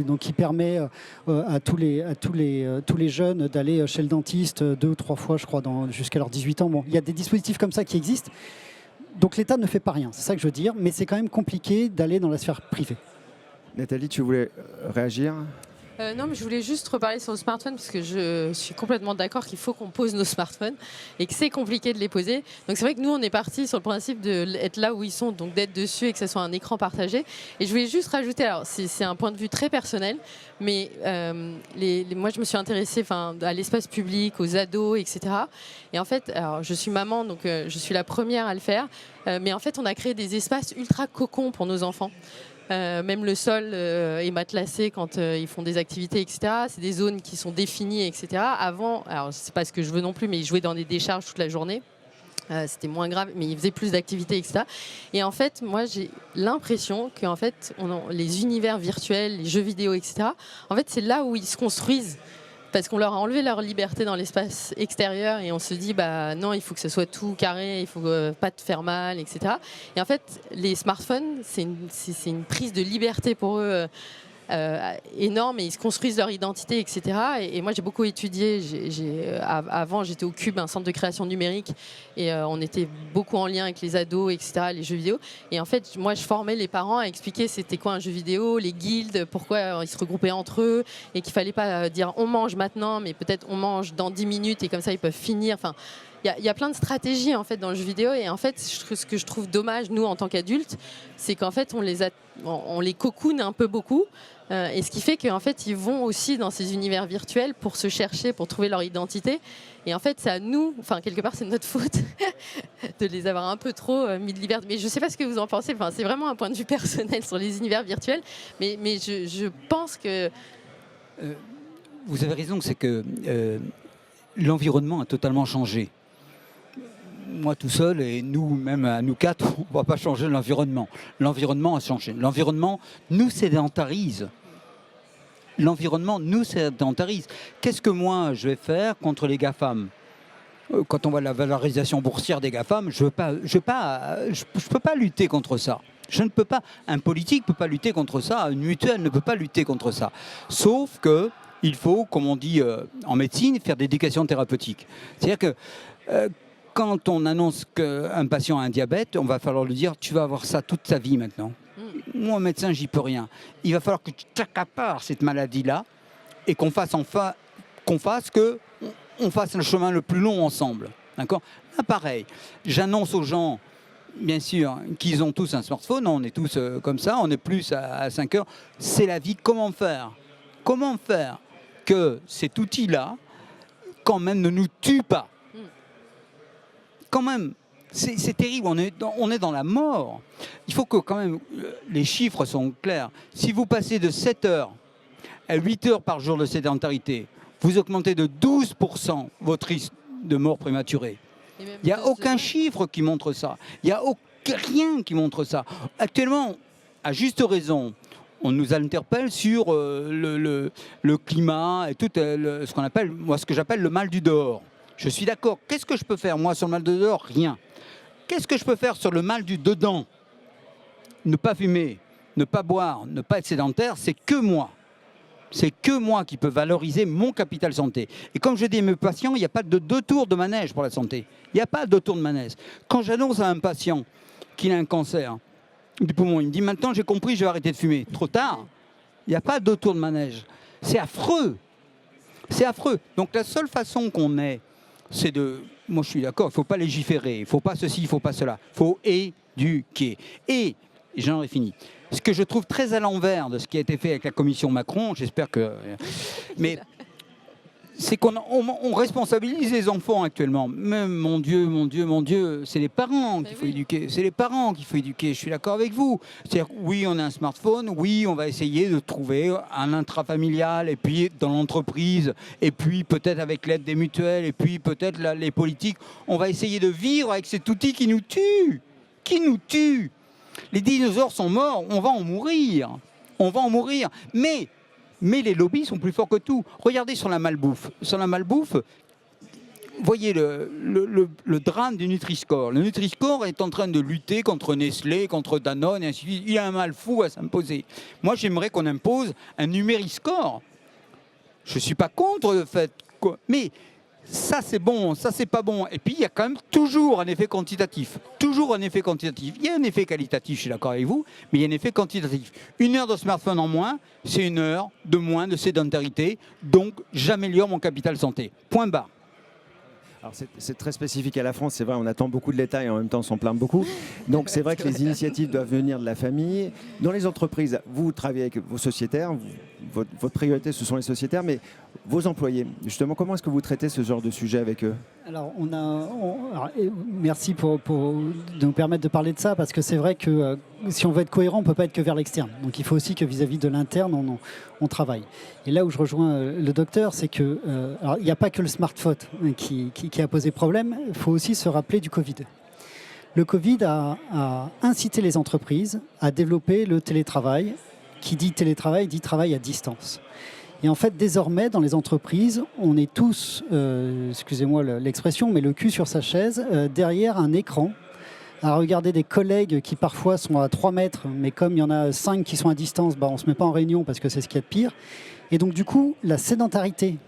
donc qui permet à tous les jeunes d'aller chez le dentiste 2 ou 3 fois, je crois, jusqu'à leurs 18 ans. Bon, il y a des dispositifs comme ça qui existent. Donc l'État ne fait pas rien, c'est ça que je veux dire, mais c'est quand même compliqué d'aller dans la sphère privée. Nathalie, tu voulais réagir ? Non, mais je voulais juste reparler sur le smartphone parce que je suis complètement d'accord qu'il faut qu'on pose nos smartphones et que c'est compliqué de les poser. Donc c'est vrai que nous, on est parti sur le principe d'être là où ils sont, donc d'être dessus et que ce soit un écran partagé. Et je voulais juste rajouter, alors c'est un point de vue très personnel, mais moi je me suis intéressée à l'espace public, aux ados, etc. Et en fait, alors, je suis maman, donc je suis la première à le faire, mais en fait on a créé des espaces ultra cocons pour nos enfants. Même le sol est matelassé quand ils font des activités, etc. C'est des zones qui sont définies, etc. Avant, alors c'est pas ce que je veux non plus, mais ils jouaient dans des décharges toute la journée. C'était moins grave, mais ils faisaient plus d'activités, etc. Et en fait, moi, j'ai l'impression que en fait, les univers virtuels, les jeux vidéo, etc., en fait, c'est là où ils se construisent. Parce qu'on leur a enlevé leur liberté dans l'espace extérieur et on se dit non, il faut que ça soit tout carré, il faut pas te faire mal, etc. Et en fait, les smartphones, c'est une prise de liberté pour eux énorme et ils se construisent leur identité, etc. Et moi, j'ai beaucoup étudié. Avant, j'étais au Cube, un centre de création numérique, et on était beaucoup en lien avec les ados, etc., les jeux vidéo. Et en fait, moi, je formais les parents à expliquer c'était quoi un jeu vidéo, les guildes, pourquoi ils se regroupaient entre eux, et qu'il fallait pas dire on mange maintenant, mais peut-être on mange dans 10 minutes, et comme ça, ils peuvent finir. Enfin, il y a plein de stratégies en fait dans le jeu vidéo, et en fait, ce que je trouve dommage, nous, en tant qu'adultes, c'est qu'en fait, on les cocoone un peu beaucoup. Et ce qui fait qu'en fait, ils vont aussi dans ces univers virtuels pour se chercher, pour trouver leur identité. Et en fait, c'est à nous, quelque part, c'est notre faute de les avoir un peu trop mis de liberté. Mais je ne sais pas ce que vous en pensez. C'est vraiment un point de vue personnel sur les univers virtuels. Mais je pense que... Vous avez raison, c'est que l'environnement a totalement changé. Moi tout seul et nous, même à nous quatre, on ne va pas changer l'environnement. L'environnement a changé. L'environnement nous sédentarise. Qu'est-ce que moi je vais faire contre les GAFAM ? Quand on voit la valorisation boursière des GAFAM, je peux pas lutter contre ça. Je ne peux pas. Un politique ne peut pas lutter contre ça. Une mutuelle ne peut pas lutter contre ça. Sauf que il faut, comme on dit en médecine, faire de l'éducation thérapeutique. C'est-à-dire que quand on annonce qu'un patient a un diabète, on va falloir lui dire « tu vas avoir ça toute ta vie maintenant ». Moi, médecin, j'y peux rien. Il va falloir que tu t'accapares cette maladie-là et qu'on fasse le chemin le plus long ensemble. D'accord ? Là, pareil, j'annonce aux gens, bien sûr, qu'ils ont tous un smartphone, on est tous comme ça, on est plus à 5 heures. C'est la vie, comment faire que cet outil-là, quand même, ne nous tue pas. Quand même, c'est terrible, on est dans la mort. Il faut que quand même, les chiffres sont clairs. Si vous passez de 7 heures à 8 heures par jour de sédentarité, vous augmentez de 12% votre risque de mort prématurée. Il n'y a aucun chiffre qui montre ça. Il n'y a rien qui montre ça. Actuellement, à juste raison, on nous interpelle sur le climat et tout ce qu'on appelle, moi, ce que j'appelle le mal du dehors. Je suis d'accord. Qu'est-ce que je peux faire, moi, sur le mal de dehors? Rien. Qu'est-ce que je peux faire sur le mal du dedans? Ne pas fumer, ne pas boire, ne pas être sédentaire, c'est que moi. C'est que moi qui peux valoriser mon capital santé. Et comme je dis à mes patients, il n'y a pas de deux tours de manège pour la santé. Il n'y a pas de deux tours de manège. Quand j'annonce à un patient qu'il a un cancer du poumon, il me dit maintenant j'ai compris, je vais arrêter de fumer. Trop tard. Il n'y a pas de deux tours de manège. C'est affreux. C'est affreux. Donc la seule façon qu'on ait, c'est de... Moi je suis d'accord, il ne faut pas légiférer, il ne faut pas ceci, il ne faut pas cela. Il faut éduquer. Et j'en ai fini. Ce que je trouve très à l'envers de ce qui a été fait avec la commission Macron, j'espère que... Mais c'est qu'on responsabilise les enfants actuellement. Mais mon Dieu, c'est les parents qu'il faut éduquer. C'est les parents qu'il faut éduquer, je suis d'accord avec vous. C'est-à-dire, oui, on a un smartphone, oui, on va essayer de trouver un intrafamilial, et puis dans l'entreprise, et puis peut-être avec l'aide des mutuelles, et puis peut-être les politiques, on va essayer de vivre avec cet outil qui nous tue. Qui nous tue. Les dinosaures sont morts, on va en mourir. On va en mourir. Mais les lobbies sont plus forts que tout. Regardez sur la malbouffe. Sur la malbouffe, voyez le drame du Nutri-Score. Le Nutri-Score est en train de lutter contre Nestlé, contre Danone, et ainsi de suite. Il a un mal fou à s'imposer. Moi, j'aimerais qu'on impose un Numéri-Score. Je ne suis pas contre le fait. Mais ça c'est bon, ça c'est pas bon. Et puis il y a quand même toujours un effet quantitatif. Toujours un effet quantitatif. Il y a un effet qualitatif, je suis d'accord avec vous, mais il y a un effet quantitatif. 1 heure de smartphone en moins, c'est 1 heure de moins de sédentarité. Donc j'améliore mon capital santé. Point barre. Alors c'est très spécifique à la France, c'est vrai, on attend beaucoup de l'État et en même temps on s'en plaint beaucoup. Donc c'est vrai que les initiatives doivent venir de la famille. Dans les entreprises, vous travaillez avec vos sociétaires, votre priorité ce sont les sociétaires, mais vos employés, justement, comment est-ce que vous traitez ce genre de sujet avec eux? Alors, merci pour de nous permettre de parler de ça, parce que c'est vrai que si on veut être cohérent, on ne peut pas être que vers l'externe. Donc il faut aussi que vis-à-vis de l'interne, on travaille. Et là où je rejoins le docteur, c'est que il n'y a pas que le smartphone qui a posé problème, il faut aussi se rappeler du Covid. Le Covid a incité les entreprises à développer le télétravail. Qui dit télétravail dit travail à distance. Et en fait, désormais, dans les entreprises, on est tous, excusez-moi l'expression, mais le cul sur sa chaise, derrière un écran, à regarder des collègues qui parfois sont à 3 mètres, mais comme il y en a 5 qui sont à distance, on ne se met pas en réunion parce que c'est ce qu'il y a de pire. Et donc, du coup, la sédentarité.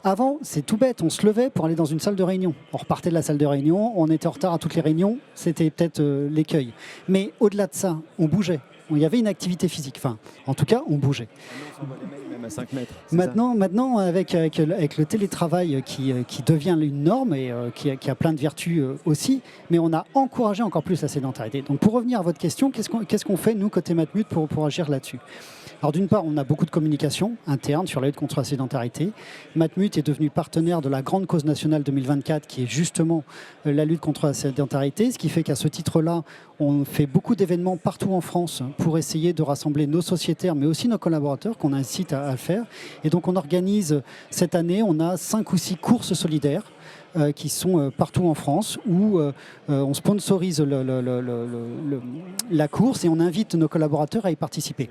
Avant, c'est tout bête, on se levait pour aller dans une salle de réunion. On repartait de la salle de réunion, on était en retard à toutes les réunions, c'était peut-être l'écueil. Mais au-delà de ça, on bougeait. Il y avait une activité physique, enfin, en tout cas, on bougeait. Même à 5 mètres. Maintenant avec le télétravail qui devient une norme et qui a plein de vertus aussi, mais on a encouragé encore plus la sédentarité. Donc pour revenir à votre question, qu'est-ce qu'on fait, nous, côté Matmut, pour agir là-dessus ? Alors d'une part, on a beaucoup de communication interne sur la lutte contre la sédentarité. Matmut est devenu partenaire de la grande cause nationale 2024 qui est justement la lutte contre la sédentarité, ce qui fait qu'à ce titre-là, on fait beaucoup d'événements partout en France pour essayer de rassembler nos sociétaires, mais aussi nos collaborateurs qu'on incite à le faire. Et donc on organise, cette année, on a 5 ou 6 courses solidaires qui sont partout en France où on sponsorise la course et on invite nos collaborateurs à y participer.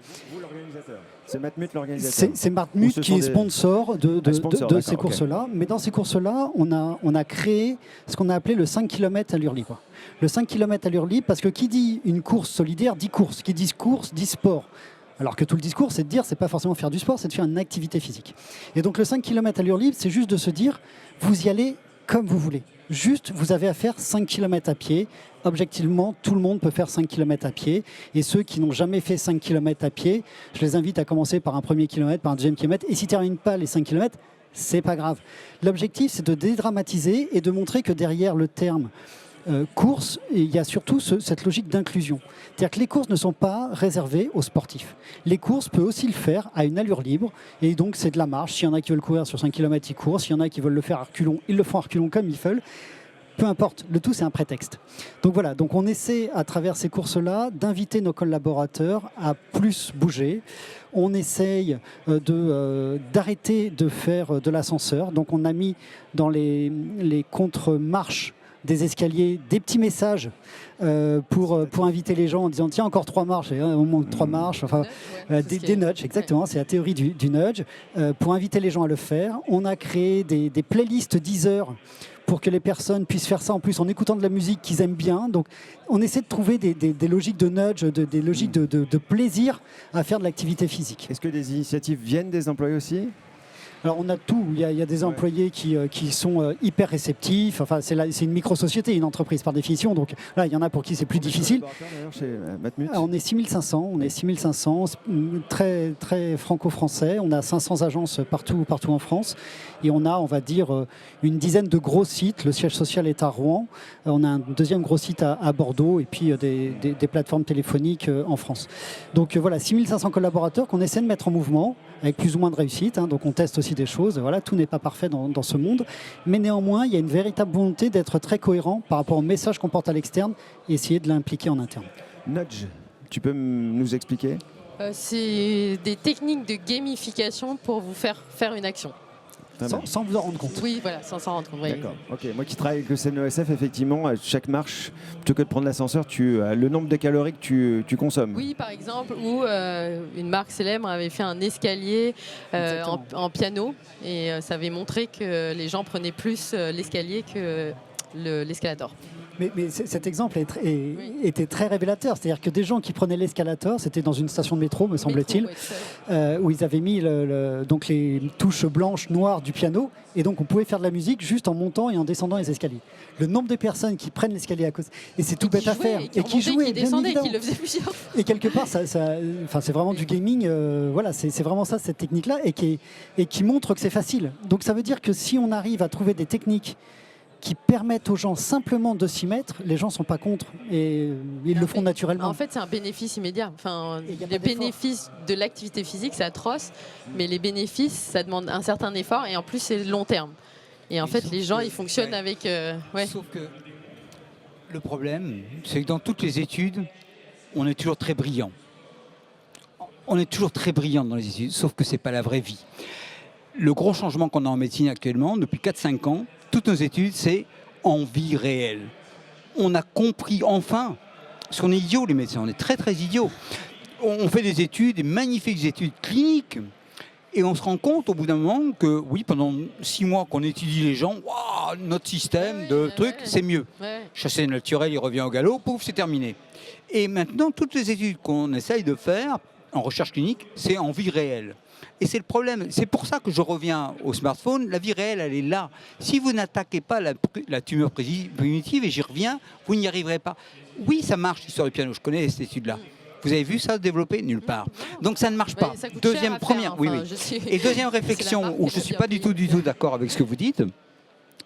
C'est Matmut l'organisateur. C'est Matmut qui est sponsor de ces courses-là. Okay. Mais dans ces courses-là, on a créé ce qu'on a appelé le 5 km allure libre. Le 5 km allure libre, parce que qui dit une course solidaire dit course. Qui dit course dit sport. Alors que tout le discours, c'est de dire, c'est pas forcément faire du sport, c'est de faire une activité physique. Et donc le 5 km allure libre, c'est juste de se dire, vous y allez comme vous voulez. Juste, vous avez à faire 5 km à pied. Objectivement, tout le monde peut faire 5 km à pied. Et ceux qui n'ont jamais fait 5 km à pied, je les invite à commencer par un premier kilomètre, par un deuxième kilomètre. Et s'ils ne terminent pas les 5 km, c'est pas grave. L'objectif, c'est de dédramatiser et de montrer que derrière le terme course, il y a surtout cette logique d'inclusion. C'est-à-dire que les courses ne sont pas réservées aux sportifs. Les courses peuvent aussi le faire à une allure libre. Et donc, c'est de la marche. S'il y en a qui veulent courir sur 5 km, ils courent. S'il y en a qui veulent le faire à reculons, ils le font à reculons comme ils veulent. peu importe, le tout c'est un prétexte. Donc voilà, donc on essaie à travers ces courses-là d'inviter nos collaborateurs à plus bouger. On essaye d'arrêter de faire de l'ascenseur. Donc on a mis dans les contre-marches des escaliers, des petits messages pour inviter les gens en disant tiens encore 3 marches, on manque 3 marches, enfin des nudges, exactement, c'est la théorie du nudge, pour inviter les gens à le faire. On a créé des playlists Deezer pour que les personnes puissent faire ça en plus en écoutant de la musique qu'ils aiment bien. Donc on essaie de trouver des logiques de nudge, des logiques de plaisir à faire de l'activité physique. Est-ce que des initiatives viennent des employés aussi ? Alors on a tout, il y a des employés qui sont hyper réceptifs, enfin c'est une micro-société, une entreprise par définition, donc là il y en a pour qui c'est plus difficile. Chez Matmut. On est 6500, très, très franco-français, on a 500 agences partout en France et on a, on va dire, une dizaine de gros sites, le siège social est à Rouen, on a un deuxième gros site à Bordeaux et puis des plateformes téléphoniques en France. Donc voilà, 6500 collaborateurs qu'on essaie de mettre en mouvement avec plus ou moins de réussite, donc on teste aussi des choses, voilà, tout n'est pas parfait dans ce monde, mais néanmoins il y a une véritable volonté d'être très cohérent par rapport au message qu'on porte à l'externe et essayer de l'impliquer en interne. Nudge, tu peux nous expliquer ? C'est des techniques de gamification pour vous faire une action. Sans vous en rendre compte. Oui, voilà, sans s'en rendre compte. Oui. D'accord. Ok. Moi qui travaille avec le CNESF, effectivement, à chaque marche, plutôt que de prendre l'ascenseur, le nombre de calories que tu consommes. Oui, par exemple, où une marque célèbre avait fait un escalier en piano et ça avait montré que les gens prenaient plus l'escalier que l'escalator. Mais cet exemple était très révélateur. C'est-à-dire que des gens qui prenaient l'escalator, c'était dans une station de métro, me semble-t-il, où ils avaient mis donc les touches blanches, noires du piano, et donc on pouvait faire de la musique juste en montant et en descendant les escaliers. Le nombre de personnes qui prennent l'escalier à cause, et c'est tout bête à faire, et qui jouaient, qui descendaient, qui le faisaient plusieurs fois. Et quelque part, c'est vraiment du gaming. Voilà, c'est vraiment ça, cette technique-là, et qui montre que c'est facile. Donc ça veut dire que si on arrive à trouver des techniques qui permettent aux gens simplement de s'y mettre, les gens ne sont pas contre et ils le font naturellement. En fait, c'est un bénéfice immédiat. Enfin, les bénéfices de l'activité physique, c'est atroce, mais les bénéfices, ça demande un certain effort et en plus, c'est long terme. Et en fait, les gens, ils fonctionnent avec... Sauf que le problème, c'est que dans toutes les études, on est toujours très brillant. On est toujours très brillant dans les études, sauf que ce n'est pas la vraie vie. Le gros changement qu'on a en médecine actuellement, depuis 4-5 ans, toutes nos études, c'est en vie réelle. On a compris enfin, parce qu'on est idiots les médecins, on est très très idiots. On fait des études, des magnifiques études cliniques, et on se rend compte au bout d'un moment que oui, pendant 6 mois qu'on étudie les gens, wow, notre système de trucs, c'est mieux. Chasser naturel, il revient au galop, pouf, c'est terminé. Et maintenant, toutes les études qu'on essaye de faire en recherche clinique, c'est en vie réelle. Et c'est le problème. C'est pour ça que je reviens au smartphone. La vie réelle, elle est là. Si vous n'attaquez pas la tumeur primitive, et j'y reviens, vous n'y arriverez pas. Oui, ça marche, l'histoire du piano. Je connais cette étude-là. Vous avez vu ça se développer nulle part. Donc ça ne marche pas. Deuxième, première, oui, oui. Et deuxième réflexion où je ne suis pas du tout d'accord avec ce que vous dites,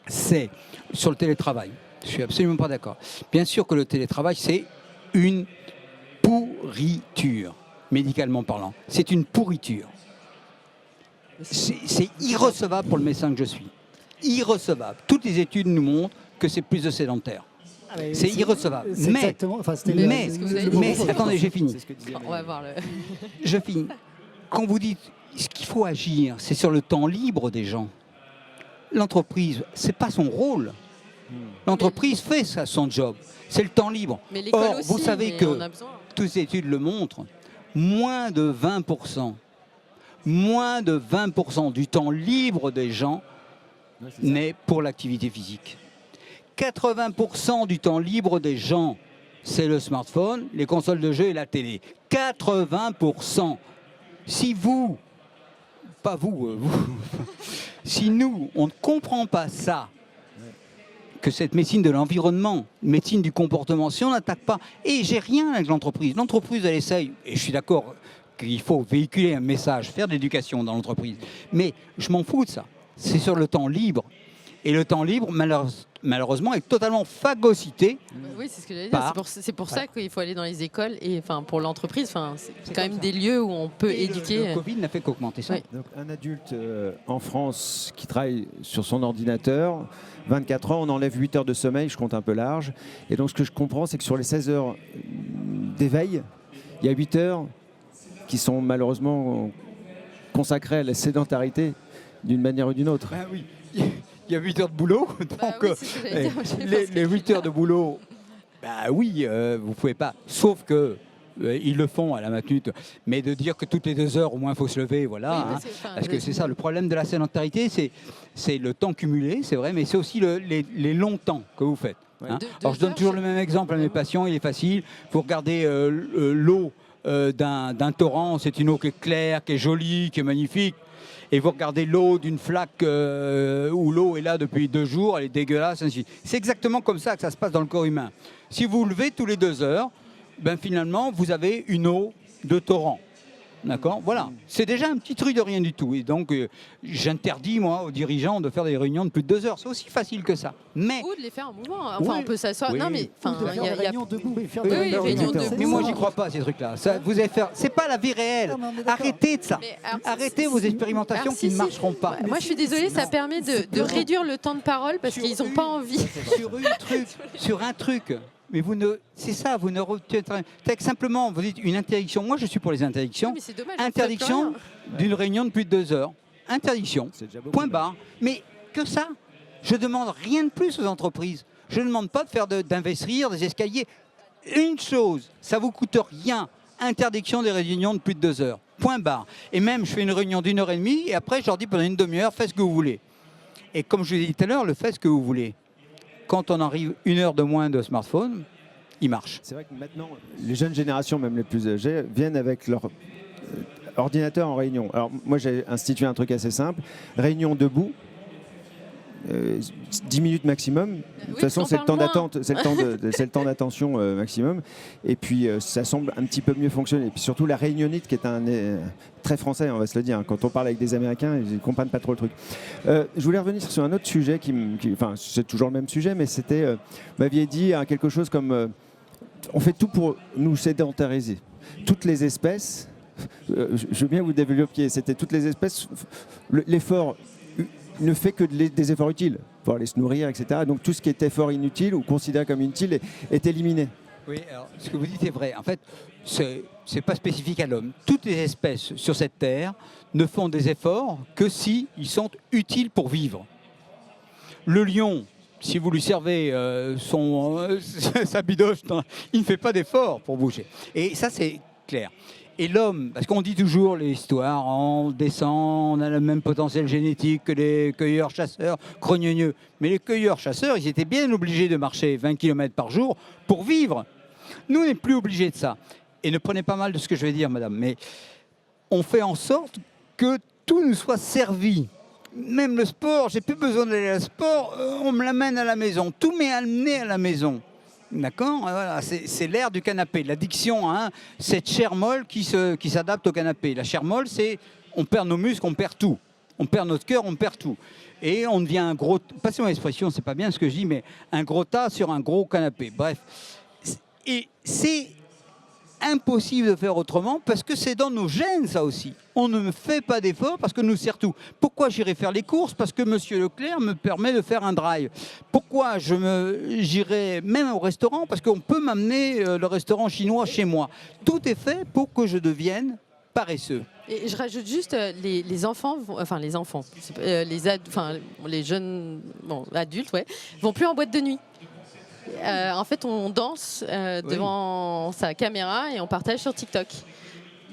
c'est sur le télétravail. Je ne suis absolument pas d'accord. Bien sûr que le télétravail, c'est une pourriture, médicalement parlant. C'est une pourriture. C'est irrecevable pour le médecin que je suis. Irrecevable. Toutes les études nous montrent que c'est plus de sédentaire. C'est irrecevable. Mais attendez, j'ai fini. On va voir Je finis. Quand vous dites ce qu'il faut agir, c'est sur le temps libre des gens. L'entreprise, c'est pas son rôle. L'entreprise fait ça, son job. C'est le temps libre. Or, vous savez que toutes les études le montrent. Moins de 20% du temps libre des gens n'est pour l'activité physique. 80% du temps libre des gens, c'est le smartphone, les consoles de jeux et la télé. 80%. Si vous, pas vous, si nous, on ne comprend pas ça, que cette médecine de l'environnement, médecine du comportement, si on n'attaque pas, et j'ai rien avec l'entreprise, elle essaye, et je suis d'accord qu'il faut véhiculer un message, faire de l'éducation dans l'entreprise, mais je m'en fous de ça, c'est sur le temps libre. Et le temps libre, malheureusement, est totalement phagocyté. Oui, c'est ce que j'allais dire. C'est pour ça qu'il faut aller dans les écoles et pour l'entreprise. C'est quand même des lieux où on peut éduquer. Le Covid n'a fait qu'augmenter ça. Oui. Donc, un adulte en France qui travaille sur son ordinateur, 24 ans, on enlève 8 heures de sommeil, je compte un peu large. Et donc ce que je comprends, c'est que sur les 16 heures d'éveil, il y a 8 heures qui sont malheureusement consacrées à la sédentarité d'une manière ou d'une autre. Ben oui, il y a 8 heures de boulot. Donc, oui, c'est ce que j'allais dire. Moi, j'ai pensé. les 8 heures de boulot, bah oui, vous pouvez pas. Sauf que ils le font à la matute. Mais de dire que toutes les 2 heures, au moins, il faut se lever, voilà. Oui, Hein, c'est- parce que c'est ça, le problème de la sédentarité, c'est le temps cumulé, c'est vrai, mais c'est aussi les longs temps que vous faites. Ouais. Hein. Deux Alors je donne heures, toujours le même exemple à mes patients, il est facile. Vous regardez l'eau d'un torrent, c'est une eau qui est claire, qui est jolie, qui est magnifique. Et vous regardez l'eau d'une flaque où l'eau est là depuis 2 jours, elle est dégueulasse, ainsi de suite. C'est exactement comme ça que ça se passe dans le corps humain. Si vous vous levez tous les 2 heures, ben finalement, vous avez une eau de torrent. D'accord. Voilà. C'est déjà un petit truc de rien du tout. Et donc, j'interdis, moi, aux dirigeants de faire des réunions de plus de 2 heures. C'est aussi facile que ça. Mais, Ou de les faire en mouvement. Enfin, Oui. on peut s'asseoir. Oui. Non, mais Ou de faire il y des a réunions debout. Faire Oui, des oui, réunions debout. debout. mais moi, j'y crois pas, ces trucs-là. Ça, vous allez faire. C'est pas la vie réelle. Non, mais on est d'accord. Arrêtez de ça. Mais, alors, Arrêtez vos expérimentations alors, qui si, ne marcheront pas. Ouais, moi, je suis désolée, ça permet de réduire le temps de parole parce qu'ils n'ont pas envie. Sur un truc. Mais vous ne, c'est ça, vous ne simplement, vous dites une interdiction. Moi, je suis pour les interdictions. Mais c'est dommage. on fait Interdiction plus rien. d'une réunion de plus de 2 heures. Interdiction. C'est déjà beaucoup. Point barre. Mais que ça. Je demande rien de plus aux entreprises. Je ne demande pas de faire d'investir des escaliers. Une chose, ça vous coûte rien. Interdiction des réunions de plus de 2 heures. Point barre. Et même, je fais une réunion d'1 heure et demie et après, je leur dis pendant une demi-heure, faites ce que vous voulez. Et comme je vous ai dit tout à l'heure, le faites ce que vous voulez. Quand on arrive 1 heure de moins de smartphone, il marche. C'est vrai que maintenant, les jeunes générations, même les plus âgées, viennent avec leur ordinateur en réunion. Alors moi, j'ai institué un truc assez simple. Réunion debout, 10 minutes maximum. De toute façon, on c'est le temps parle d'attente, c'est le temps d'attention maximum. Et puis, ça semble un petit peu mieux fonctionner. Et puis surtout, la réunionnite, qui est très français, on va se le dire. Quand on parle avec des Américains, ils ne comprennent pas trop le truc. Je voulais revenir sur un autre sujet enfin, c'est toujours le même sujet, mais c'était, vous m'aviez dit quelque chose comme, on fait tout pour nous sédentariser. Toutes les espèces, je veux bien vous développiez, c'était toutes les espèces, l'effort ne fait que des efforts utiles pour aller se nourrir, etc. Donc tout ce qui est effort inutile ou considéré comme inutile est éliminé. Oui, alors ce que vous dites est vrai. En fait, c'est pas spécifique à l'homme. Toutes les espèces sur cette terre ne font des efforts que si ils sont utiles pour vivre. Le lion, si vous lui servez sa bidoche, il ne fait pas d'efforts pour bouger. Et ça, c'est clair. Et l'homme, parce qu'on dit toujours les histoires, on descend, on a le même potentiel génétique que les cueilleurs-chasseurs crognonieux. Mais les cueilleurs-chasseurs, ils étaient bien obligés de marcher 20 km par jour pour vivre. Nous, on n'est plus obligés de ça. Et ne prenez pas mal de ce que je vais dire, madame, mais on fait en sorte que tout nous soit servi. Même le sport, j'ai plus besoin d'aller au sport, on me l'amène à la maison. Tout m'est amené à la maison. D'accord, voilà, c'est l'air du canapé. L'addiction, hein, cette chair molle qui s'adapte au canapé. La chair molle, c'est on perd nos muscles, on perd tout. On perd notre cœur, on perd tout. Et on devient un gros, passez-moi l'expression, c'est pas bien ce que je dis, mais un gros tas sur un gros canapé. Bref, et c'est impossible de faire autrement parce que c'est dans nos gènes, ça aussi. On ne fait pas d'efforts parce que nous sert tout. Pourquoi j'irai faire les courses? Parce que Monsieur Leclerc me permet de faire un drive. Pourquoi j'irai même au restaurant? Parce qu'on peut m'amener le restaurant chinois chez moi. Tout est fait pour que je devienne paresseux. Et je rajoute juste les enfants, les jeunes adultes, vont plus en boîte de nuit. En fait, on danse devant sa caméra et on partage sur TikTok.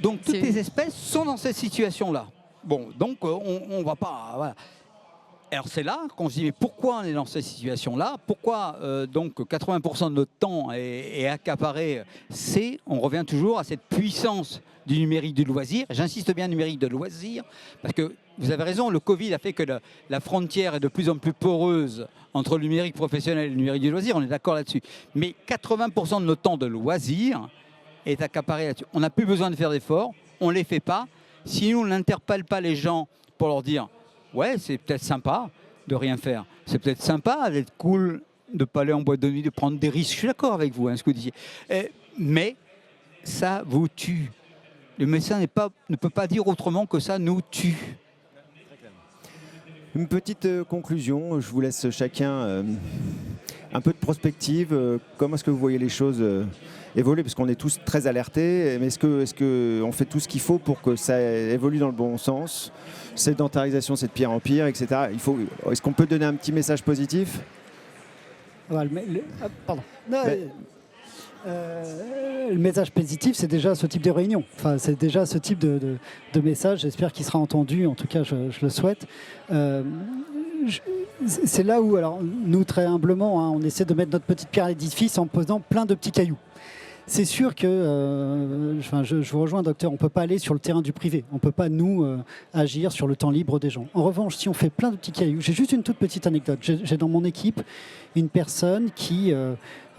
Donc toutes les espèces sont dans cette situation-là. Bon, donc on ne va pas... Voilà. Alors c'est là qu'on se dit, mais pourquoi on est dans cette situation-là? Pourquoi donc 80% de notre temps est accaparé? On revient toujours à cette puissance du numérique du loisir. J'insiste bien numérique de loisir, parce que vous avez raison, le Covid a fait que la frontière est de plus en plus poreuse entre le numérique professionnel et le numérique du loisir, on est d'accord là-dessus. Mais 80% de notre temps de loisir est accaparé là-dessus. On n'a plus besoin de faire d'efforts, on ne les fait pas. Si on n'interpelle pas les gens pour leur dire « ouais, c'est peut-être sympa », de rien faire. C'est peut-être sympa d'être cool, de ne pas aller en boîte de nuit, de prendre des risques. Je suis d'accord avec vous, ce que vous disiez. Mais ça vous tue. Le médecin ne peut pas dire autrement que ça nous tue. Une petite conclusion, je vous laisse chacun un peu de prospective. Comment est-ce que vous voyez les choses évoluer? Parce qu'on est tous très alertés, mais est-ce qu'on fait tout ce qu'il faut pour que ça évolue dans le bon sens? Sédentarisation, c'est de pire en pire, etc. Est-ce qu'on peut donner un petit message positif? Pardon. Non, le message positif, c'est déjà ce type de réunion. Enfin, c'est déjà ce type de message. J'espère qu'il sera entendu. En tout cas, je le souhaite. C'est là où, alors, nous, très humblement, on essaie de mettre notre petite pierre à l'édifice en posant plein de petits cailloux. C'est sûr que, je vous rejoins, docteur, on ne peut pas aller sur le terrain du privé. On ne peut pas, nous, agir sur le temps libre des gens. En revanche, si on fait plein de petits cailloux, j'ai juste une toute petite anecdote. J'ai dans mon équipe une personne qui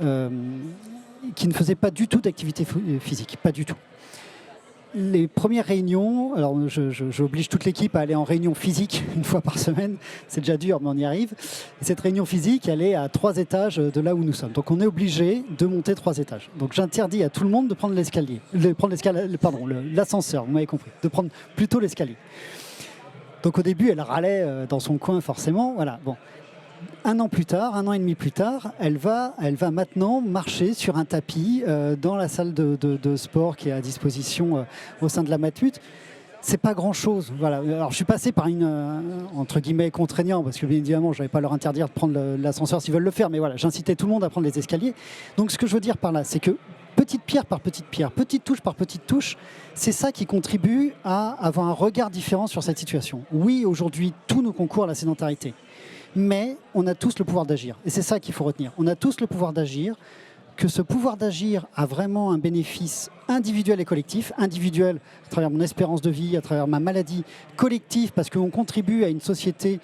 ne faisait pas du tout d'activité physique, pas du tout. Les premières réunions, alors j'oblige toute l'équipe à aller en réunion physique une fois par semaine, c'est déjà dur mais on y arrive. Et cette réunion physique, elle est à 3 étages de là où nous sommes. Donc on est obligé de monter 3 étages. Donc j'interdis à tout le monde de prendre l'ascenseur, vous m'avez compris, de prendre plutôt l'escalier. Donc au début, elle râlait dans son coin forcément, voilà, bon. Un an et demi plus tard, elle va maintenant marcher sur un tapis dans la salle de sport qui est à disposition au sein de la Matmut. C'est pas grand-chose. Voilà. Alors je suis passé par une entre guillemets contraignant parce que bien évidemment je n'allais pas leur interdire de prendre l'ascenseur s'ils veulent le faire, mais voilà, j'incitais tout le monde à prendre les escaliers. Donc ce que je veux dire par là, c'est que petite pierre par petite pierre, petite touche par petite touche, c'est ça qui contribue à avoir un regard différent sur cette situation. Oui, aujourd'hui, tout nous concourt à la sédentarité. Mais on a tous le pouvoir d'agir. Et c'est ça qu'il faut retenir. On a tous le pouvoir d'agir, que ce pouvoir d'agir a vraiment un bénéfice individuel et collectif. Individuel à travers mon espérance de vie, à travers ma maladie. Collectif parce qu'on contribue à une société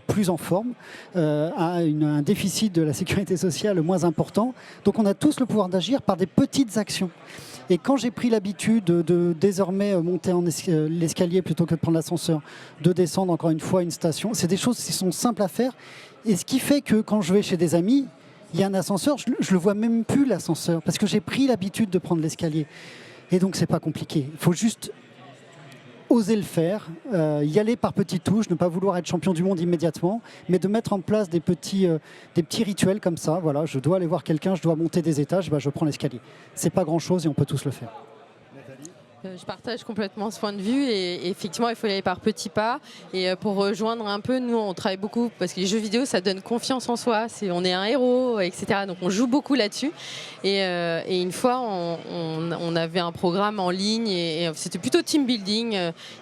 plus en forme, à un déficit de la sécurité sociale moins important. Donc on a tous le pouvoir d'agir par des petites actions. Et quand j'ai pris l'habitude de désormais monter l'escalier plutôt que de prendre l'ascenseur, de descendre encore une fois une station, c'est des choses qui sont simples à faire. Et ce qui fait que quand je vais chez des amis, il y a un ascenseur, je ne le vois même plus l'ascenseur, parce que j'ai pris l'habitude de prendre l'escalier. Et donc c'est pas compliqué. Il faut juste oser le faire, y aller par petites touches, ne pas vouloir être champion du monde immédiatement, mais de mettre en place des petits rituels comme ça. Voilà, je dois aller voir quelqu'un, je dois monter des étages, je prends l'escalier. C'est pas grand-chose et on peut tous le faire. Je partage complètement ce point de vue et effectivement il faut y aller par petits pas et pour rejoindre un peu, nous on travaille beaucoup parce que les jeux vidéo ça donne confiance en soi, on est un héros, etc. Donc on joue beaucoup là-dessus et une fois on avait un programme en ligne et c'était plutôt team building,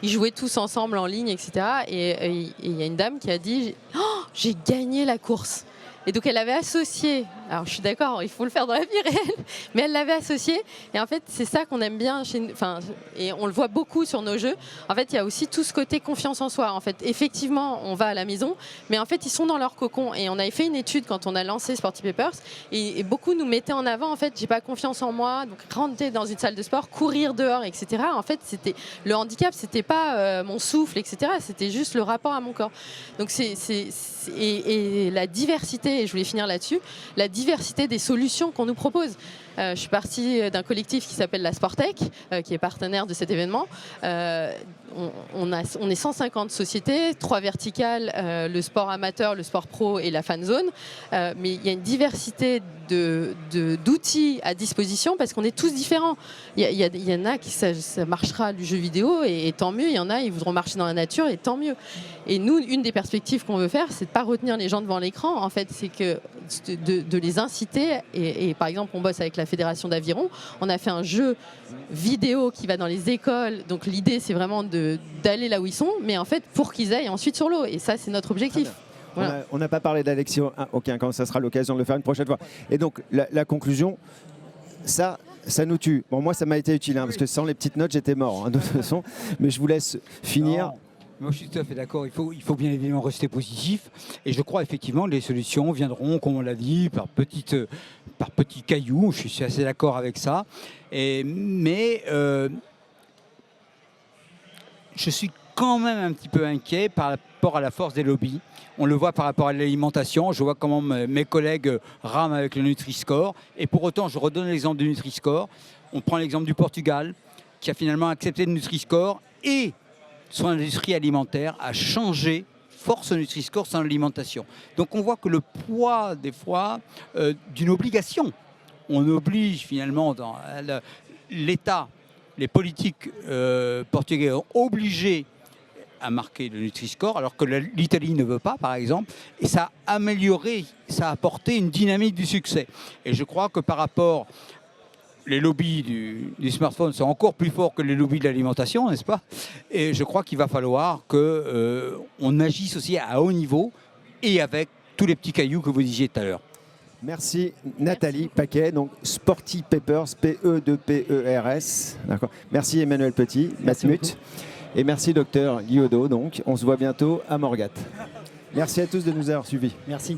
ils jouaient tous ensemble en ligne, etc. Et il y a une dame qui a dit « Oh, j'ai gagné la course !» Et donc elle avait associé, alors je suis d'accord, il faut le faire dans la vie réelle, mais elle l'avait associé. Et en fait, c'est ça qu'on aime bien chez nous, et on le voit beaucoup sur nos jeux. En fait, il y a aussi tout ce côté confiance en soi. En fait, effectivement, on va à la maison, mais en fait, ils sont dans leur cocon. Et on avait fait une étude quand on a lancé Sporty Papers, et beaucoup nous mettaient en avant. En fait, j'ai pas confiance en moi, donc rentrer dans une salle de sport, courir dehors, etc. En fait, c'était le handicap, c'était pas mon souffle, etc. C'était juste le rapport à mon corps. Donc et la diversité. Et je voulais finir là-dessus, la diversité des solutions qu'on nous propose. Je suis partie d'un collectif qui s'appelle la Sportec, qui est partenaire de cet événement. On est 150 sociétés, 3 verticales, le sport amateur, le sport pro et la fan zone. Mais il y a une diversité d'outils à disposition parce qu'on est tous différents. Il y en a qui ça marchera du jeu vidéo et tant mieux. Il y en a ils voudront marcher dans la nature et tant mieux. Et nous, une des perspectives qu'on veut faire, c'est de ne pas retenir les gens devant l'écran. En fait, c'est que de les inciter. Et par exemple, on bosse avec la Fédération d'Aviron. On a fait un jeu vidéo qui va dans les écoles. Donc l'idée, c'est vraiment d'aller là où ils sont, mais en fait, pour qu'ils aillent ensuite sur l'eau. Et ça, c'est notre objectif. Voilà. On n'a pas parlé d'Alexis aucun quand ça sera l'occasion de le faire une prochaine fois. Et donc, la conclusion, ça nous tue. Bon, moi, ça m'a été utile, parce que sans les petites notes, j'étais mort, de toute façon. Mais je vous laisse finir. Non. Moi, je suis tout à fait d'accord. Il faut bien évidemment rester positif. Et je crois effectivement que les solutions viendront, comme on l'a dit, par petits cailloux. Je suis assez d'accord avec ça. Mais je suis quand même un petit peu inquiet par rapport à la force des lobbies. On le voit par rapport à l'alimentation. Je vois comment mes collègues rament avec le Nutri-Score. Et pour autant, je redonne l'exemple du Nutri-Score. On prend l'exemple du Portugal, qui a finalement accepté le Nutri-Score et son industrie alimentaire a changé force Nutri-Score son alimentation. Donc on voit que le poids, des fois, d'une obligation, on oblige finalement dans l'État, les politiques portugais ont obligé à marquer le Nutri-Score, alors que l'Italie ne veut pas, par exemple, et ça a amélioré, ça a apporté une dynamique du succès. Et je crois que par rapport, les lobbies du smartphone sont encore plus forts que les lobbies de l'alimentation, n'est-ce pas? Et je crois qu'il va falloir qu'on agisse aussi à haut niveau et avec tous les petits cailloux que vous disiez tout à l'heure. Merci Nathalie Paquet, donc Sporty Papers, P-E-2-P-E-R-S. D'accord. Merci Emmanuel Petit, Matmut. Et merci docteur Guillaudeau. Donc, on se voit bientôt à Morgat. Merci à tous de nous avoir suivis. Merci.